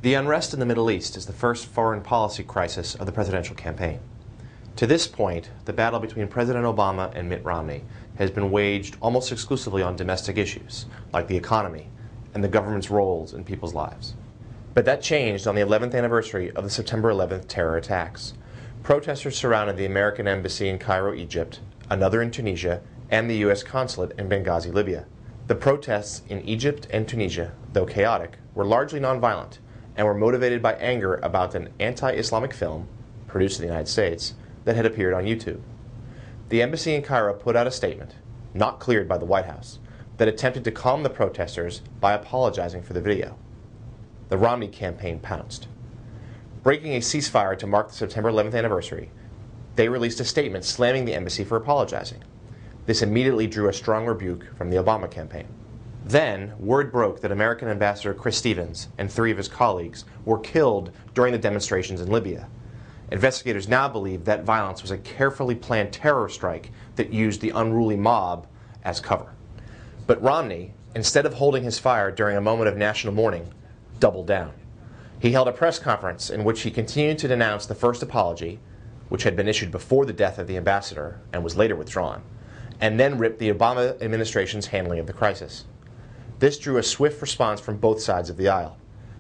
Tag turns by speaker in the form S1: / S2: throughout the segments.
S1: The unrest in the Middle East is the first foreign policy crisis of the presidential campaign. To this point, the battle between President Obama and Mitt Romney has been waged almost exclusively on domestic issues, like the economy and the government's roles in people's lives. But that changed on the 11th anniversary of the September 11th terror attacks. Protesters surrounded the American embassy in Cairo, Egypt, another in Tunisia, and the U.S. consulate in Benghazi, Libya. The protests in Egypt and Tunisia, though chaotic, were largely nonviolent and were motivated by anger about an anti-Islamic film, produced in the United States, that had appeared on YouTube. The embassy in Cairo put out a statement, not cleared by the White House, that attempted to calm the protesters by apologizing for the video. The Romney campaign pounced. Breaking a ceasefire to mark the September 11th anniversary, they released a statement slamming the embassy for apologizing. This immediately drew a strong rebuke from the Obama campaign. Then, word broke that American Ambassador Chris Stevens and 3 of his colleagues were killed during the demonstrations in Libya. Investigators now believe that violence was a carefully planned terror strike that used the unruly mob as cover. But Romney, instead of holding his fire during a moment of national mourning, doubled down. He held a press conference in which he continued to denounce the first apology, which had been issued before the death of the ambassador and was later withdrawn, and then ripped the Obama administration's handling of the crisis. This drew a swift response from both sides of the aisle.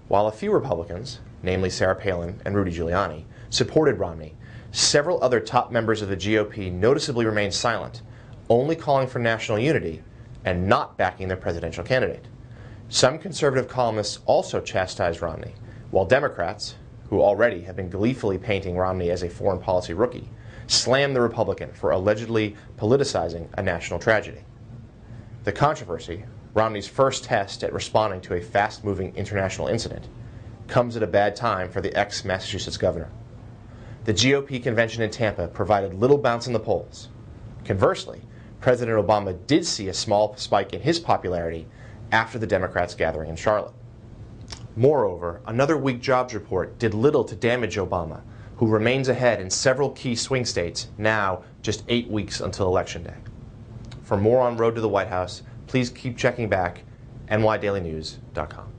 S1: While a few Republicans, namely Sarah Palin and Rudy Giuliani, supported Romney, several other top members of the GOP noticeably remained silent, only calling for national unity and not backing their presidential candidate. Some conservative columnists also chastised Romney, while Democrats, who already have been gleefully painting Romney as a foreign policy rookie, slammed the Republican for allegedly politicizing a national tragedy. The controversy, Romney's first test at responding to a fast-moving international incident, comes at a bad time for the ex-Massachusetts governor. The GOP convention in Tampa provided little bounce in the polls. Conversely, President Obama did see a small spike in his popularity after the Democrats' gathering in Charlotte. Moreover, another weak jobs report did little to damage Obama, who remains ahead in several key swing states now just 8 weeks until Election Day. For more on Road to the White House, please keep checking back nydailynews.com.